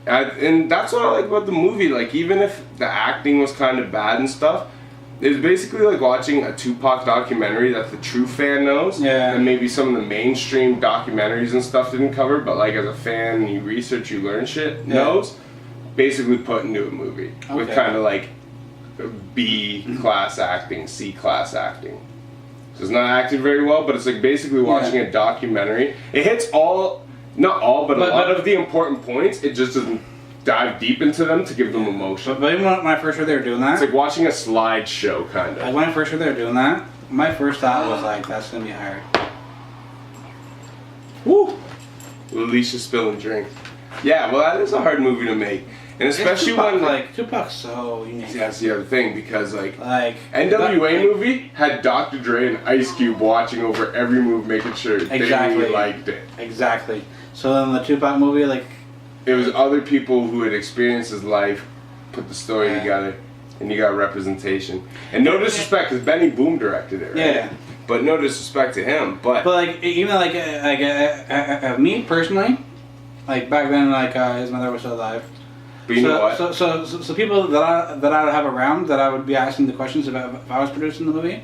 And that's what I like about the movie. Like, even if the acting was kind of bad and stuff, it's basically like watching a Tupac documentary that the true fan knows. Yeah. And maybe some of the mainstream documentaries and stuff didn't cover, but like as a fan, you research, you learn shit, knows. Basically put into a movie with kind of like B class acting, C class acting. So it's not acted very well, but it's like basically watching a documentary. It hits all, not all, but a lot of the important points. It just doesn't dive deep into them to give them emotion. But even when I first heard they were doing that, it's like watching a slideshow, kind of. Like when I first heard they were doing that, my first thought was like, that's gonna be hard. Woo! Alicia spilling drink. Yeah, well, that is a hard movie to make, and especially Tupac, when like Tupac's so unique. Yeah, that's the other thing, because like NWA movie had Dr. Dre and Ice Cube watching over every move, making sure they really liked it. Exactly. So then the Tupac movie, like, it was other people who had experienced his life, put the story together, and you got representation. And no disrespect, because Benny Boom directed it, right? Yeah. But no disrespect to him, but like even like me personally, like back then, like his mother was still alive. But you know what? So people that I would have around that I would be asking the questions about if I was producing the movie,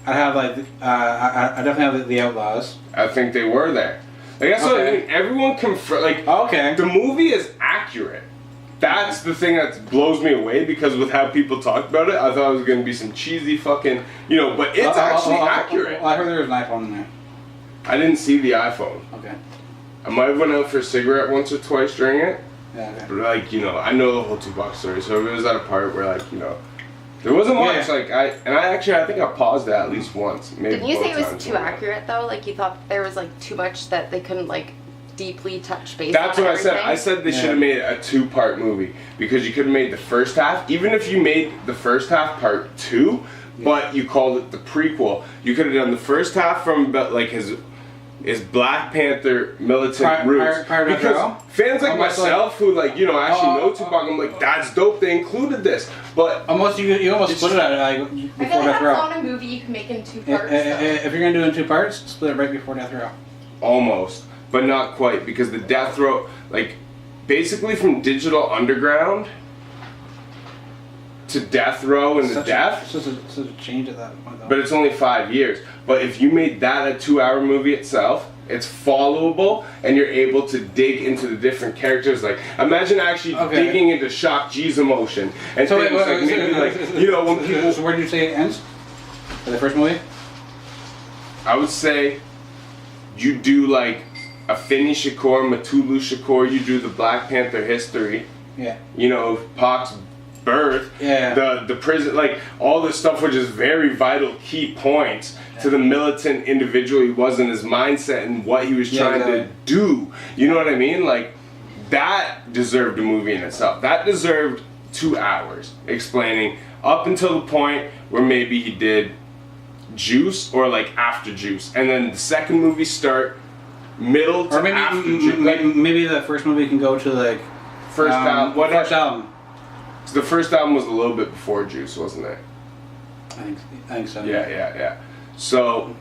I'd have like I definitely have the Outlaws. I think they were there. Like that's what I mean. Everyone the movie is accurate. That's the thing that blows me away, because with how people talked about it, I thought it was going to be some cheesy fucking, but it's actually accurate. I heard there was an iPhone in there. I didn't see the iPhone. Okay. I might have went out for a cigarette once or twice during it. Yeah, okay. But like, I know the whole Tupac story, so it was at a part where like, there wasn't much. Like I think I paused it at least once. Maybe Didn't you say it was too accurate though? Like you thought there was like too much that they couldn't like deeply touch base. That's what everything? I said they should have made a 2-part movie, because you could have made the first half, even if you made the first half part 2, but you called it the prequel. You could have done the first half from about like his Black Panther militant roots. Because fans like myself who like, actually know Tupac, I'm like, that's dope, they included this. But almost you almost split it out like before I feel like Death Row. that's not a movie you can make in 2 parts. If you're gonna do it in 2 parts, split it right before Death Row. Almost, but not quite, because the Death Row, like, basically from Digital Underground to Death Row and Such a change at that point, though. But it's only 5 years. But if you made that a 2-hour movie itself, it's followable, and you're able to dig into the different characters. Like, imagine actually digging into Shock G's emotion, and so things when people. So where did you say it ends? For the first movie? I would say you do like a Afeni Shakur, Matulu Shakur. You do the Black Panther history. Yeah. Pac's birth. Yeah. The prison, like all this stuff, which is very vital key points to the militant individual he was in his mindset and what he was trying to do. You know what I mean? Like that deserved a movie in itself. That deserved 2 hours explaining up until the point where maybe he did Juice or like after Juice, and then the second movie start middle to after Juice. Maybe the first movie can go to like first album. First album. So the first album was a little bit before Juice, wasn't it? I think so. Yeah. So,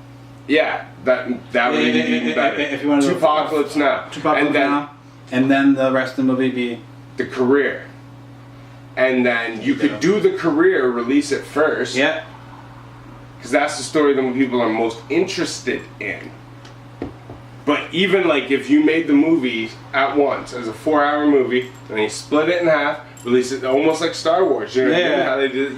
that would be even better. If you want to Tupacalypse Now. And then the rest of the movie be the career. And then you could do the career, release it first. Yeah. Because that's the story that people are most interested in. But even like if you made the movie at once as a 4-hour movie, and you split it in half, release it almost like Star Wars, you know how they did,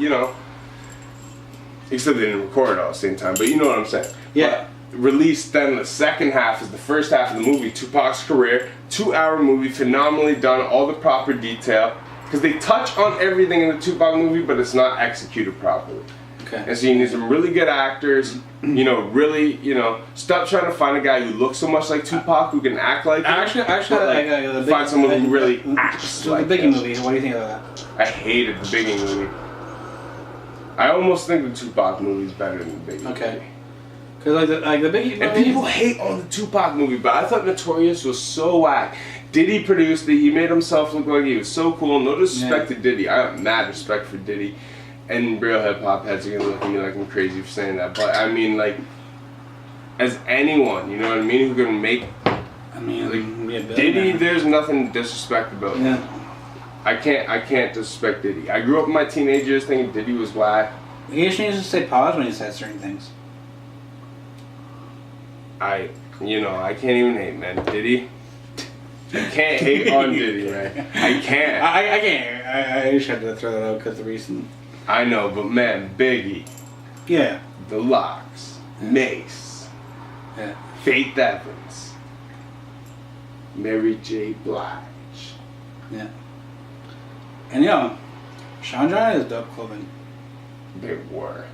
except they didn't record it all at the same time, but you know what I'm saying. Yeah. But release then the second half is the first half of the movie, Tupac's career, 2-hour movie, phenomenally done, all the proper detail, because they touch on everything in the Tupac movie, but it's not executed properly. Okay. And so you need some really good actors, really, stop trying to find a guy who looks so much like Tupac who can act like him. Actually, find someone who really acts like the Biggie movie. What do you think about that? I hated the Biggie movie. I almost think the Tupac movie is better than the Biggie movie. Because the Biggie movie... And people hate on the Tupac movie, but I thought Notorious was so whack. Diddy produced it. He made himself look like he was so cool. No disrespect to Diddy. I have mad respect for Diddy. And real hip-hop heads are going to look at me like I'm crazy for saying that. But I mean, like, as anyone, you know what I mean, who can make I mean, like, Diddy, there's nothing to disrespect about him. Yeah. I can't disrespect Diddy. I grew up in my teenage years thinking Diddy was whack. He just needs to say pause when he says certain things. I can't even hate, man. Diddy. I can't hate on Diddy, man. I can't. I can't. I just had to throw that out because the reason. I know, but man, Biggie. Yeah. The Locks. Mace. Yeah. Faith Evans. Mary J. Blige. Yeah. And Sean John is dope clothing. They were.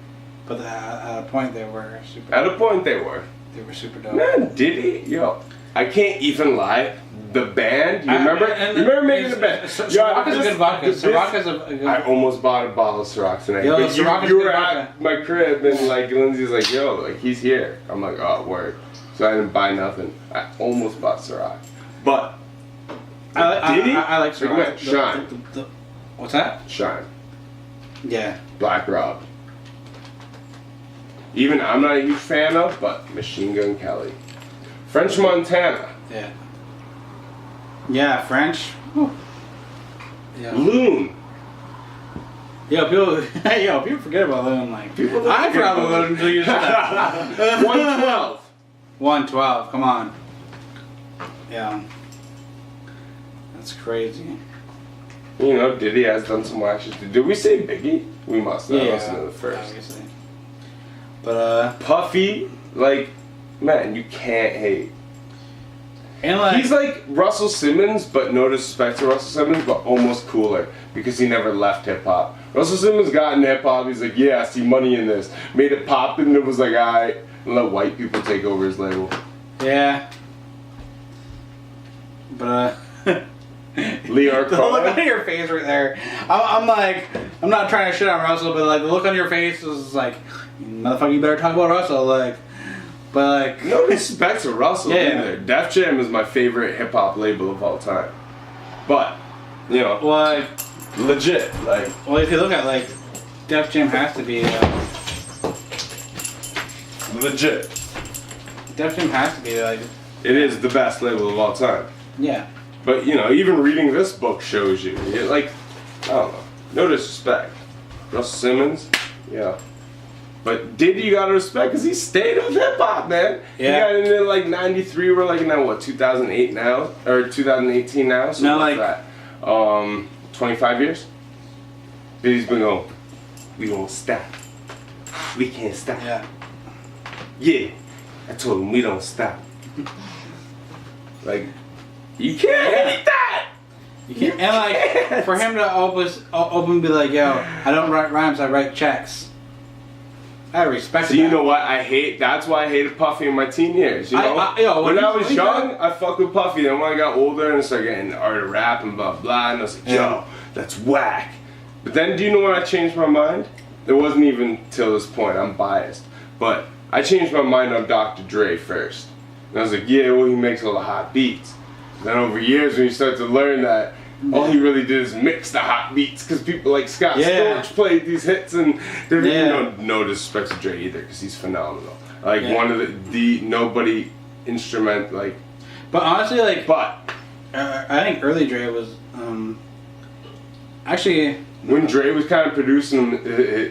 But at a point they were super. At a point they were. They were super dope. Man, Diddy, I can't even lie. The band, you remember? You remember making the band? Ciroc is a good vodka. Ciroc is a good. I almost bought a bottle of Ciroc tonight. Yo, but Ciroc is you good were vodka. at my crib and like Lindsay's like, yo, like he's here. I'm like, oh, word. So I didn't buy nothing. I almost bought Ciroc. But I like Ciroc. Shine. What's that? Shine. Yeah. Black Rob. Even I'm not a huge fan of, but Machine Gun Kelly. French Montana. Yeah. Yeah, French. Whew. Yeah. Loon. People forget about Loon. Like, I forgot about Loon until you said that. 112. 112. Come on. Yeah. That's crazy. Diddy has done some wack shit. Did we say Biggie? We must have. Yeah. Listened to the first. Obviously. But Puffy, like, man, you can't hate. And like, he's like Russell Simmons, but no disrespect to Russell Simmons, but almost cooler because he never left hip hop. Russell Simmons got in hip hop. He's like, yeah, I see money in this. Made it pop, and it was like, alright, let white people take over his label. Yeah. But Leo the look on your face right there. I'm like, I'm not trying to shit on Russell, but like the look on your face is like, motherfucker, you better talk about Russell, like. But like, no respect to Russell yeah. either. Def Jam is my favorite hip hop label of all time. But, like, legit, like. Well, if you look at like, Def Jam has to be. Legit. Def Jam has to be like. It is the best label of all time. Yeah. But even reading this book shows you, like, I don't know, no disrespect. Russell Simmons, yeah. But Diddy you gotta respect because he stayed with hip hop, man. Yeah. He got into like '93. We're like now what 2008 now or 2018 now. So no, what's like that? 25 years. Diddy's been going. We won't stop. We can't stop. Yeah. Yeah. I told him we don't stop. Like you can't hate that. You can't. And like for him to open and be like, yo, I don't write rhymes, I write checks. I respect So that. you know what I hate? That's why I hated Puffy in my teen years. When I was young, I fucked with Puffy. Then when I got older and started getting art of rap and blah blah, and I was like, yo, that's whack. But then, do you know when I changed my mind? It wasn't even till this point. I'm biased, but I changed my mind on Dr. Dre first. And I was like, yeah, well, he makes all the hot beats. And then over years, when you start to learn that. All he really did is mix the hot beats because people like Scott Storch played these hits and no disrespect to Dre either because he's phenomenal. Like one of the nobody instrument like. But honestly, like, I think early Dre was actually when Dre was kind of producing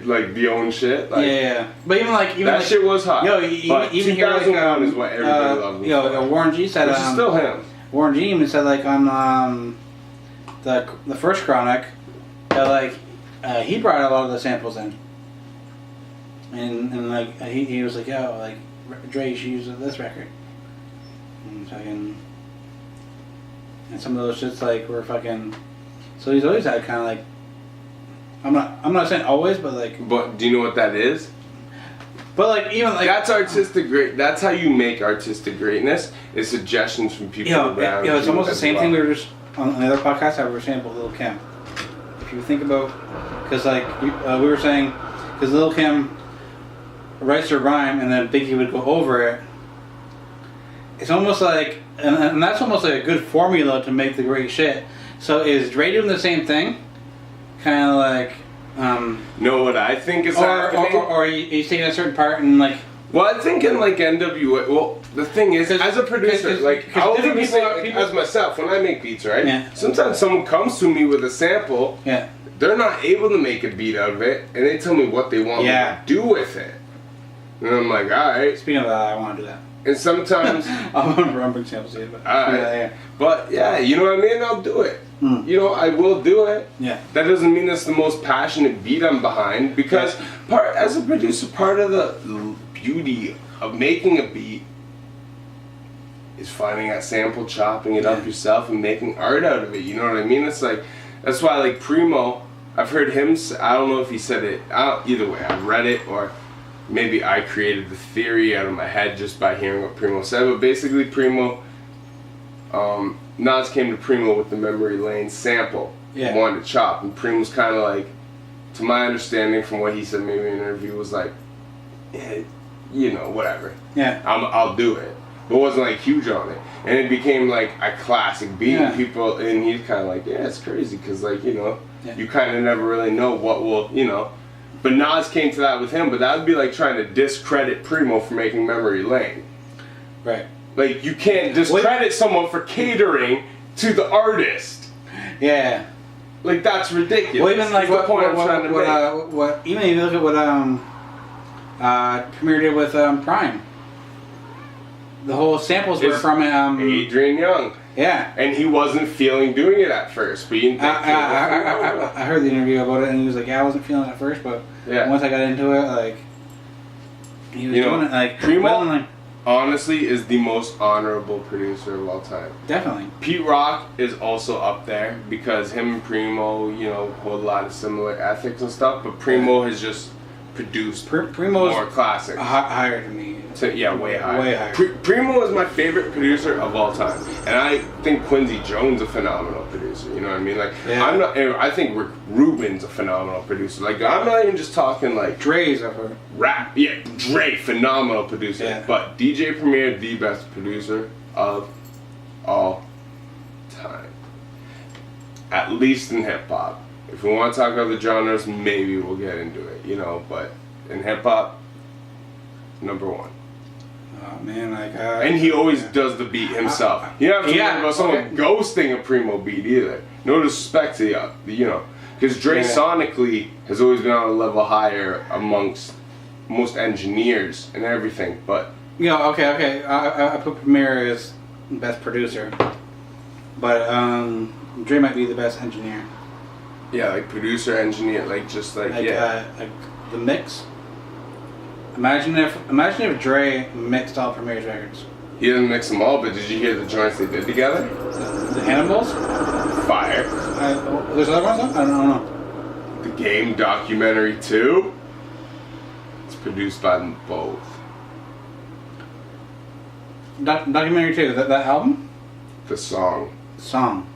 like the own shit. Like, But even that shit was hot. Yo, but even 2001 is what everybody loved. Yo, Warren G said which is still him. Warren G even said like on the first Chronic, that like he brought a lot of the samples in, and like he was like, yo, like Dre, you should use this record, and fucking, and some of those shits like were fucking, so he's always had kind of like, I'm not saying always, but like. But do you know what that is? But like even like that's artistic great. That's how you make artistic greatness. Is suggestions from people around. It's almost the same thing we were just. On the other podcast, I was saying about Lil' Kim. If you think about, because like we were saying, because Lil' Kim writes her rhyme and then Biggie would go over it. It's almost like, and that's almost like a good formula to make the great shit. So is Dre doing the same thing? Kind of like. Know what I think is happening? Or he's taking a certain part and like Well, I think in like NWA. Well, the thing is, as a producer, like I'll different even people- say, like, as myself, when I make beats, right? Yeah. Sometimes someone comes to me with a sample. Yeah. They're not able to make a beat out of it, and they tell me what they want me to do with it. And I'm like, all right. Speaking of that, I want to do that. And sometimes, I'm bring samples here, but but yeah, you know what I mean? I'll do it. You know, I will do it. Yeah. That doesn't mean it's the most passionate beat I'm behind, because as a producer, part of the beauty of making a beat is finding that sample, chopping it up yourself, and making art out of it. You know what I mean? It's like, that's why, like, Primo, I've heard him say, I don't know if he said it, either way, I read it, or maybe I created the theory out of my head just by hearing what Primo said, but basically Primo, Nas came to Primo with the Memory Lane sample, wanted to chop, and Primo's kind of like, to my understanding from what he said maybe in an interview, was like, yeah, you know, whatever. Yeah. I'll do it. But wasn't like huge on it. And it became like a classic beat. Yeah. People, and he's kind of like, yeah, it's crazy because, like, you know, you kind of never really know what will, you know. But Nas came to that with him, but that would be like trying to discredit Primo for making Memory Lane. Right. Like, you can't discredit someone for catering to the artist. Yeah. Like, that's ridiculous. Well, even like That's the point I'm trying to make. Even if you look at what Premier did with Prime. The whole samples were from Adrian Young. Yeah. And he wasn't feeling doing it at first, but you I heard the interview about it, and he was like, yeah, I wasn't feeling it at first, but once I got into it, like, he was doing it, like, Primo, honestly, is the most honorable producer of all time. Definitely. Pete Rock is also up there, because him and Primo, you know, hold a lot of similar ethics and stuff, but Primo has just produced Primo's more classics. Higher to me. So, yeah, way higher. Way higher. Primo is my favorite producer of all time, and I think Quincy Jones a phenomenal producer. You know what I mean? Like, I think Rick Rubin's a phenomenal producer. Like, I'm not even just talking like Dre's up here. Rap. Yeah, Dre, phenomenal producer. Yeah. But DJ Premier, the best producer of all time, at least in hip hop. If we want to talk about the genres, maybe we'll get into it, you know, but in hip-hop, number one. Oh, man, like... and he always does the beat himself. You don't have to worry about someone ghosting a Primo beat either. No disrespect to the you know, because Dre sonically has always been on a level higher amongst most engineers and everything, but... You know, okay, I put Premier as best producer, but Dre might be the best engineer. Yeah, like producer, engineer, like just like like the mix. Imagine if Dre mixed all Premier's records. He didn't mix them all, but did you hear the joints they did together? The Hannibals? Fire. There's other ones? I don't know. The Game documentary 2. It's produced by them both. Documentary 2, that album? The song. Song.